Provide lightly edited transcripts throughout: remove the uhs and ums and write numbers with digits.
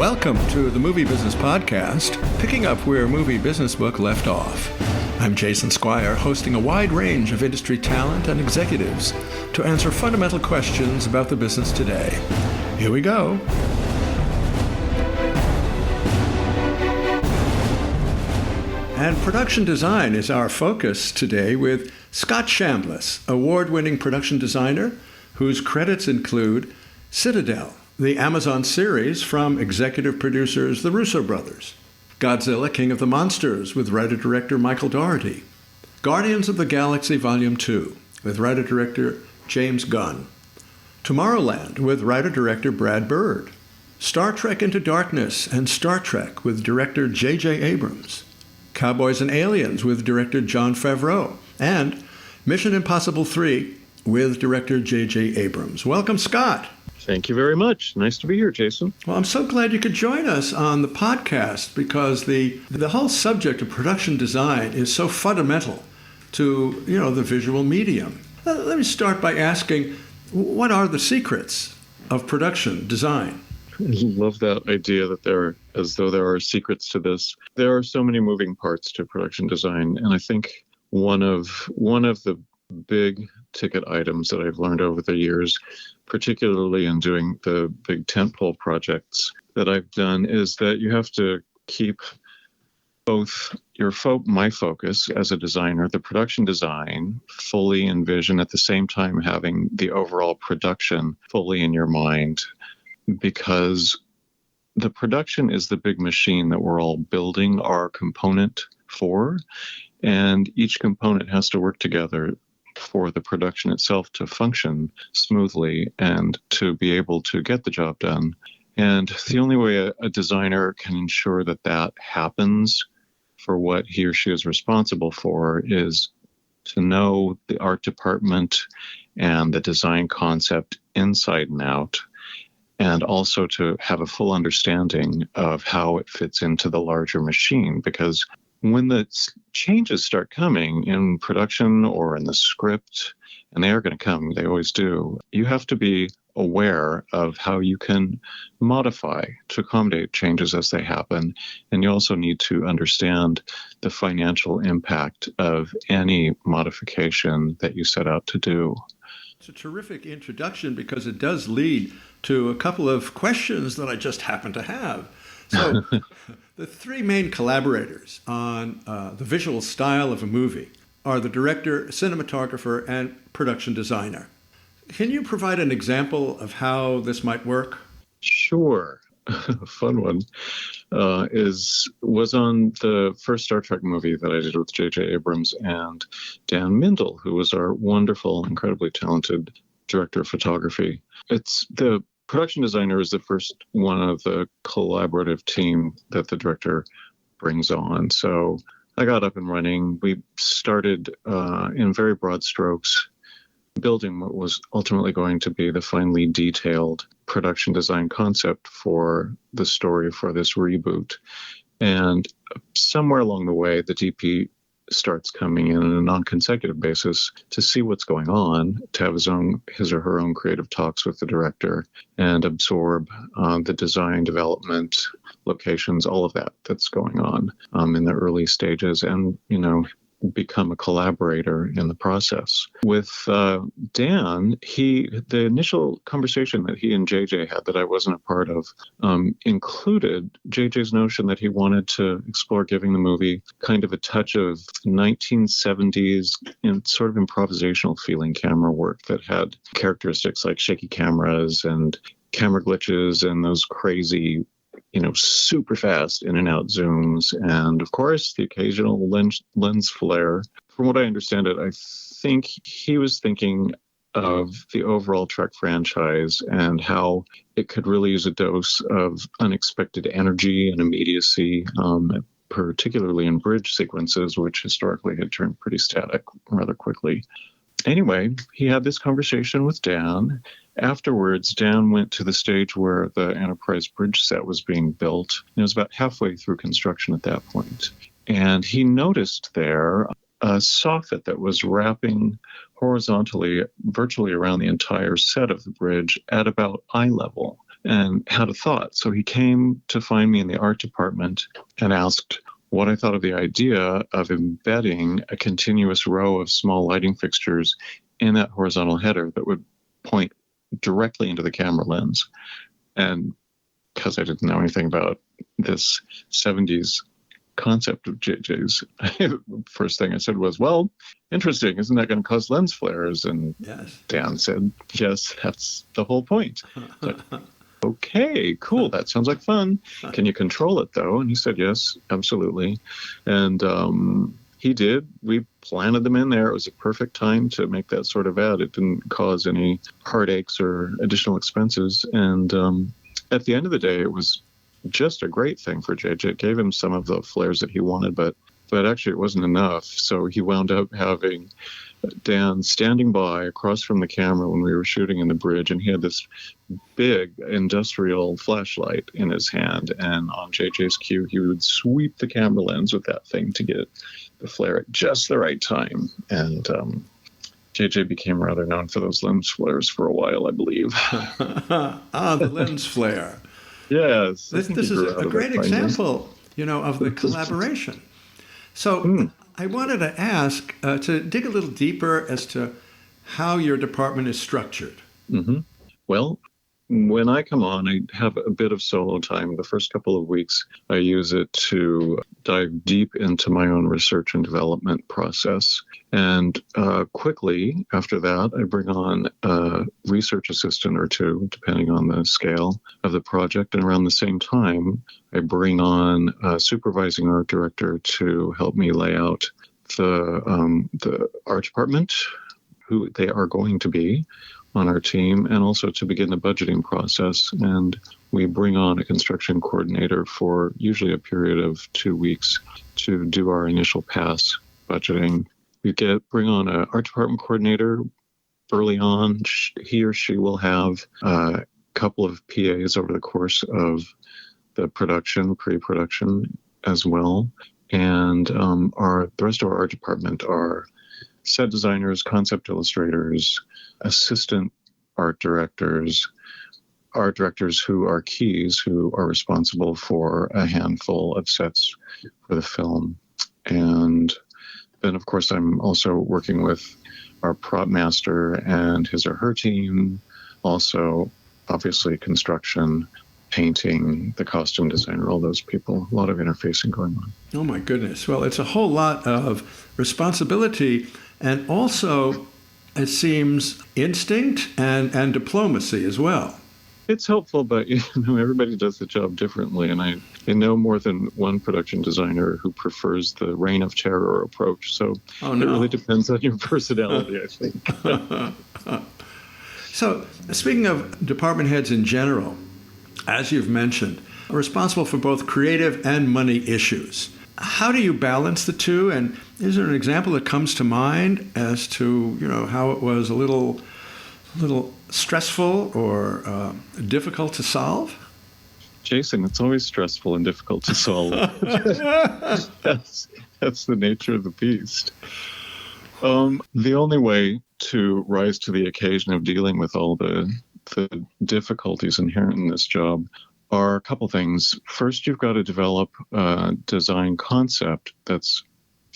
Welcome to the Movie Business Podcast, picking up where Movie Business Book left off. I'm Jason Squire, hosting a wide range of industry talent and executives to answer fundamental questions about the business today. Here we go. And production design is our focus today with Scott CHAMBLISS, award-winning production designer whose credits include Citadel, the Amazon series from executive producers the Russo brothers, Godzilla King of the Monsters with writer-director Michael Dougherty, Guardians of the Galaxy Volume 2 with writer-director James Gunn, Tomorrowland with writer-director Brad Bird, Star Trek Into Darkness and Star Trek with director J.J. Abrams, Cowboys and Aliens with director Jon Favreau, and Mission Impossible 3 with director J.J. Abrams. Welcome, Scott. Thank you very much. Nice to be here, Jason. Well, I'm so glad you could join us on the podcast because the whole subject of production design is so fundamental to, the visual medium. Let me start by asking, what are the secrets of production design? I love that idea that there are secrets to this. There are so many moving parts to production design, and I think one of the big ticket items that I've learned over the years, particularly in doing the big tentpole projects that I've done, is that you have to keep both my focus as a designer, the production design, fully in vision, at the same time having the overall production fully in your mind, because the production is the big machine that we're all building our component for, and each component has to work together for the production itself to function smoothly and to be able to get the job done. And the only way a designer can ensure that happens for what he or she is responsible for is to know the art department and the design concept inside and out, and also to have a full understanding of how it fits into the larger machine. Because when the changes start coming in production or in the script, and they are going to come, they always do, you have to be aware of how you can modify to accommodate changes as they happen. And you also need to understand the financial impact of any modification that you set out to do. It's a terrific introduction because it does lead to a couple of questions that I just happen to have. So the three main collaborators on the visual style of a movie are the director, cinematographer, and production designer. Can you provide an example of how this might work? Sure. A fun one was on the first Star Trek movie that I did with J.J. Abrams and Dan Mindel, who was our wonderful, incredibly talented director of photography. The production designer is the first one of the collaborative team that the director brings on. So I got up and running. We started in very broad strokes, building what was ultimately going to be the finely detailed production design concept for the story for this reboot. And somewhere along the way, the DP starts coming in on a non-consecutive basis to see what's going on, to have his or her own creative talks with the director and absorb the design, development, locations, all of that's going on in the early stages, and, become a collaborator in the process. With Dan, the initial conversation that he and JJ had that I wasn't a part of included JJ's notion that he wanted to explore giving the movie kind of a touch of 1970s sort of improvisational feeling camera work that had characteristics like shaky cameras and camera glitches and those crazy super fast in and out zooms, and of course the occasional lens flare. From what I understand I think he was thinking of the overall Trek franchise and how it could really use a dose of unexpected energy and immediacy, particularly in bridge sequences, which historically had turned pretty static rather quickly. Anyway, he had this conversation with Dan. Afterwards, Dan went to the stage where the Enterprise bridge set was being built. It was about halfway through construction at that point. And he noticed there a soffit that was wrapping horizontally virtually around the entire set of the bridge at about eye level. and had a thought. So he came to find me in the art department and asked what I thought of the idea of embedding a continuous row of small lighting fixtures in that horizontal header that would point directly into the camera lens. And because I didn't know anything about this 70s concept of JJ's, first thing I said was, well, interesting, isn't that going to cause lens flares? And Yes. Dan said, yes, that's the whole point. Like, okay, cool, that sounds like fun. Can you control it, though? And he said, yes, absolutely. And he did. We planted them in there. It was a perfect time to make that sort of ad. It didn't cause any heartaches or additional expenses. And at the end of the day, it was just a great thing for JJ. It gave him some of the flares that he wanted, but actually it wasn't enough. So he wound up having Dan standing by across from the camera when we were shooting in the bridge, and he had this big industrial flashlight in his hand, and on JJ's cue, he would sweep the camera lens with that thing to get the flare at just the right time. And JJ became rather known for those lens flares for a while, I believe. The lens flare. Yes. This is a great example, of the collaboration. So I wanted to ask, to dig a little deeper as to how your department is structured. Mm-hmm. Well, when I come on, I have a bit of solo time. The first couple of weeks, I use it to dive deep into my own research and development process. And quickly after that, I bring on a research assistant or two, depending on the scale of the project. And around the same time, I bring on a supervising art director to help me lay out the art department, who they are going to be on our team, and also to begin the budgeting process. And we bring on a construction coordinator for usually a period of 2 weeks to do our initial pass budgeting. We bring on an art department coordinator early on. He or she will have a couple of PAs over the course of the pre-production as well. And the rest of our art department are set designers, concept illustrators, assistant art directors who are keys, who are responsible for a handful of sets for the film. And then, of course, I'm also working with our prop master and his or her team, also, obviously, construction, painting, the costume designer, all those people. A lot of interfacing going on. Oh, my goodness. Well, it's a whole lot of responsibility. And also, it seems, instinct and diplomacy as well. It's helpful, but everybody does the job differently. And I know more than one production designer who prefers the reign of terror approach. So It really depends on your personality, I think. So, speaking of department heads in general, as you've mentioned, are responsible for both creative and money issues. How do you balance the two? And is there an example that comes to mind as to, how it was a little stressful or difficult to solve? Jason, it's always stressful and difficult to solve. That's the nature of the beast. The only way to rise to the occasion of dealing with all the difficulties inherent in this job are a couple things. First, you've got to develop a design concept that's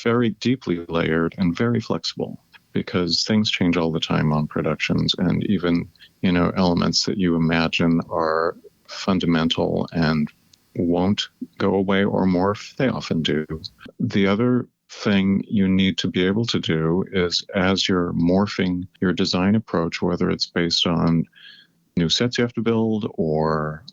very deeply layered and very flexible, because things change all the time on productions, and even, elements that you imagine are fundamental and won't go away or morph, they often do. The other thing you need to be able to do is, as you're morphing your design approach, whether it's based on new sets you have to build or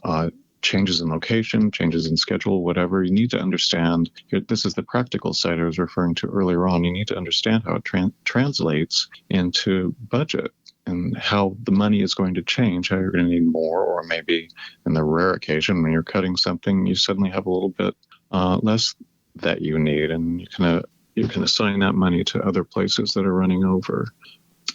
changes in location, changes in schedule, whatever, you need to understand, this is the practical side I was referring to earlier on, you need to understand how it translates into budget and how the money is going to change, how you're going to need more, or maybe in the rare occasion when you're cutting something, you suddenly have a little bit less that you need, and you can assign that money to other places that are running over.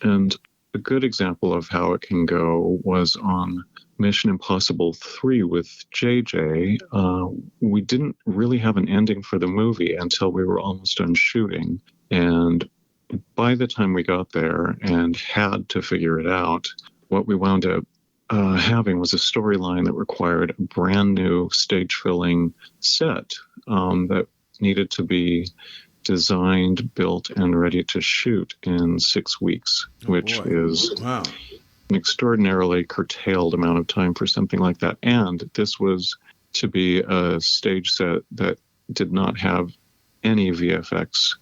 And a good example of how it can go was on Mission Impossible 3 with JJ. We didn't really have an ending for the movie until we were almost done shooting. And by the time we got there and had to figure it out, what we wound up having was a storyline that required a brand new stage-filling set that needed to be designed, built, and ready to shoot in 6 weeks, which is wow. an extraordinarily curtailed amount of time for something like that. And this was to be a stage set that did not have any VFX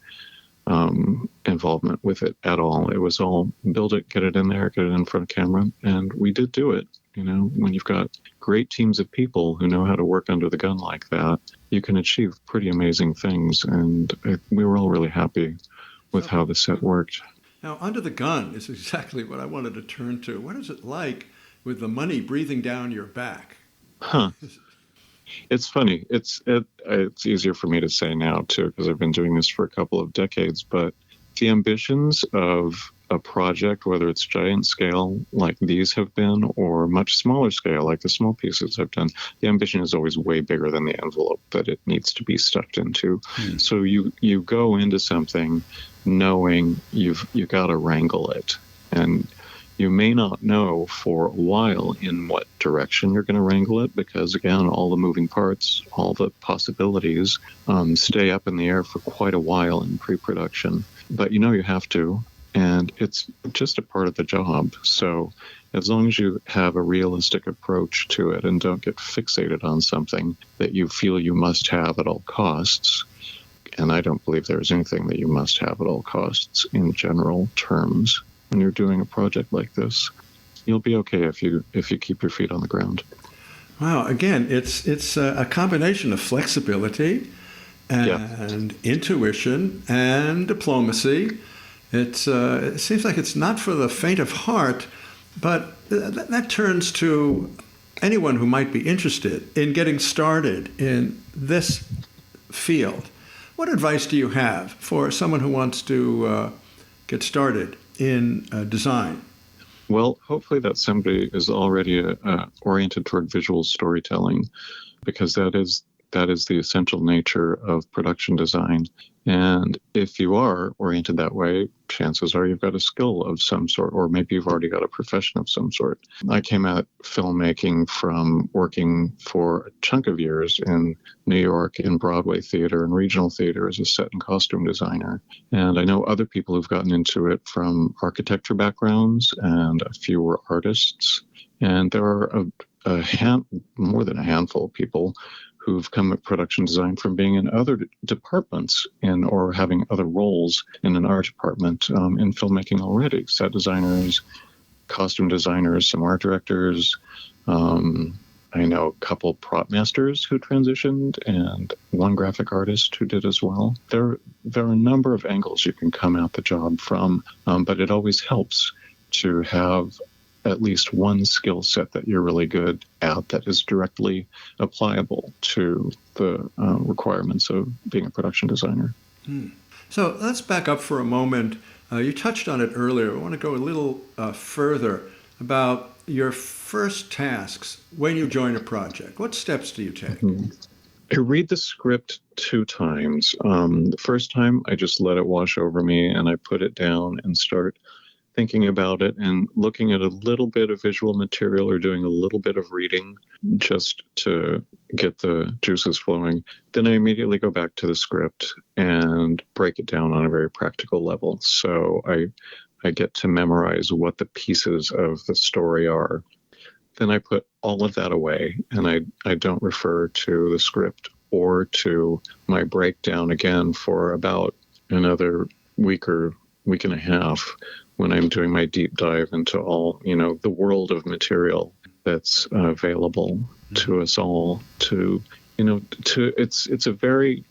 involvement with it at all. It was all build it, get it in there, get it in front of camera, and we did do it. You know, when you've got great teams of people who know how to work under the gun like that, you can achieve pretty amazing things, and we were all really happy with how the set worked. Now, under the gun is exactly what I wanted to turn to. What is it like with the money breathing down your back? Huh. It's funny. It's easier for me to say now, too, because I've been doing this for a couple of decades. But the ambitions of a project, whether it's giant scale like these have been or much smaller scale like the small pieces I've done, the ambition is always way bigger than the envelope that it needs to be stuffed into. So you go into something knowing you got to wrangle it. And you may not know for a while in what direction you're going to wrangle it because, again, all the moving parts, all the possibilities stay up in the air for quite a while in pre-production. But you know you have to, and it's just a part of the job. So as long as you have a realistic approach to it and don't get fixated on something that you feel you must have at all costs, and I don't believe there's anything that you must have at all costs in general terms, when you're doing a project like this, you'll be okay if you keep your feet on the ground. Wow! Again, it's a combination of flexibility and intuition and diplomacy. It seems like it's not for the faint of heart, but that turns to anyone who might be interested in getting started in this field. What advice do you have for someone who wants to get started in design? Well, hopefully that somebody is already oriented toward visual storytelling, because that is the essential nature of production design. And if you are oriented that way, chances are you've got a skill of some sort, or maybe you've already got a profession of some sort. I came at filmmaking from working for a chunk of years in New York in Broadway theater and regional theater as a set and costume designer. And I know other people who've gotten into it from architecture backgrounds, and a few were artists. And there are more than a handful of people who've come at production design from being in other departments or having other roles in an art department in filmmaking already. Set designers, costume designers, some art directors. I know a couple prop masters who transitioned and one graphic artist who did as well. There are a number of angles you can come at the job from, but it always helps to have at least one skill set that you're really good at that is directly applicable to the requirements of being a production designer. So let's back up for a moment. You touched on it earlier. I want to go a little further about your first tasks when you join a project. What steps do you take? I read the script 2 times. The first time, I just let it wash over me, and I put it down and start thinking about it and looking at a little bit of visual material or doing a little bit of reading just to get the juices flowing. Then I immediately go back to the script and break it down on a very practical level. So I get to memorize what the pieces of the story are. Then I put all of that away, and I don't refer to the script or to my breakdown again for about another week or week and a half, when I'm doing my deep dive into all, the world of material that's available to us all. It's a very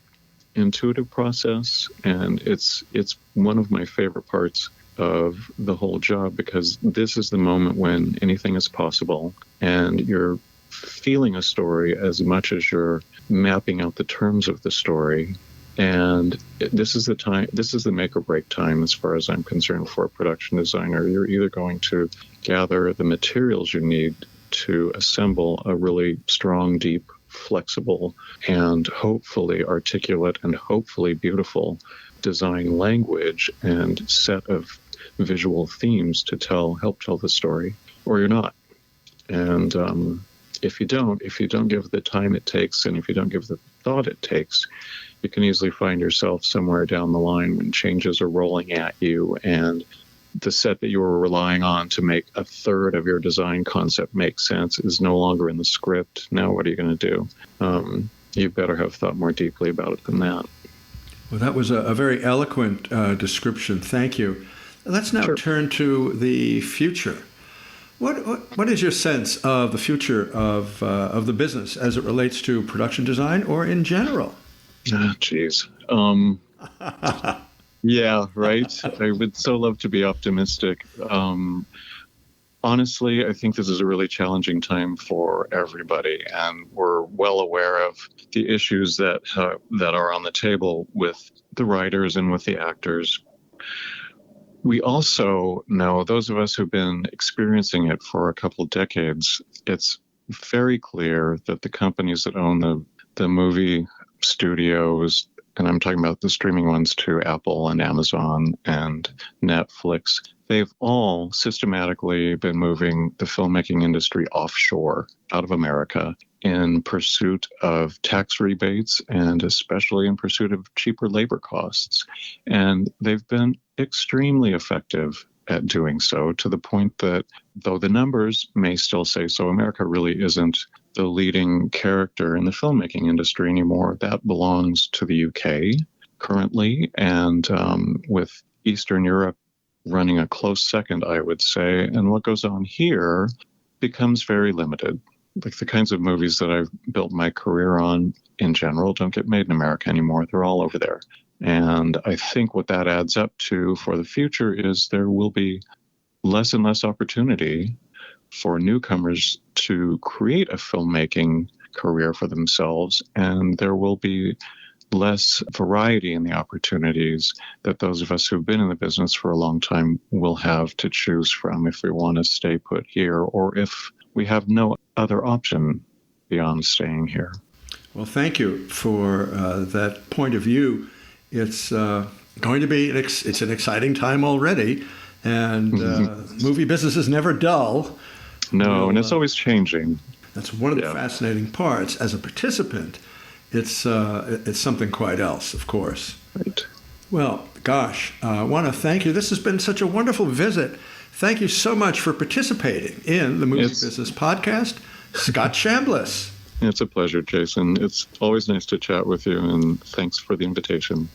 intuitive process, and it's one of my favorite parts of the whole job, because this is the moment when anything is possible, and you're feeling a story as much as you're mapping out the terms of the story. And this is the make or break time, as far as I'm concerned, for a production designer. You're either going to gather the materials you need to assemble a really strong, deep, flexible, and hopefully articulate and hopefully beautiful design language and set of visual themes to help tell the story, or you're not. And if you don't give the time it takes, and if you don't give the thought it takes, you can easily find yourself somewhere down the line when changes are rolling at you, and the set that you were relying on to make a third of your design concept make sense is no longer in the script. Now what are you going to do? You better have thought more deeply about it than that. Well, that was a very eloquent description. Thank you. Let's now Sure. turn to the future. What is your sense of the future of the business as it relates to production design or in general? Geez. Yeah, right. I would so love to be optimistic. Honestly, I think this is a really challenging time for everybody, and we're well aware of the issues that are on the table with the writers and with the actors. We also know, those of us who've been experiencing it for a couple decades, it's very clear that the companies that own the movie studios, and I'm talking about the streaming ones too, Apple and Amazon and Netflix, they've all systematically been moving the filmmaking industry offshore, out of America, in pursuit of tax rebates and especially in pursuit of cheaper labor costs. And they've been extremely effective at doing so, to the point that, though the numbers may still say so, America really isn't the leading character in the filmmaking industry anymore. That belongs to the UK currently, and with Eastern Europe running a close second, I would say. And what goes on here becomes very limited. Like the kinds of movies that I've built my career on in general don't get made in America anymore. They're all over there. And I think what that adds up to for the future is there will be less and less opportunity for newcomers to create a filmmaking career for themselves, and there will be less variety in the opportunities that those of us who've been in the business for a long time will have to choose from if we want to stay put here, or if we have no other option beyond staying here. Well, thank you for that point of view. It's going to be it's an exciting time already, and movie business is never dull. No, and it's always changing. That's one of the fascinating parts. As a participant, it's something quite else, of course. Right. Well, gosh, I want to thank you. This has been such a wonderful visit. Thank you so much for participating in the Movie Business Podcast, Scott Chambliss. It's a pleasure, Jason. It's always nice to chat with you, and thanks for the invitation.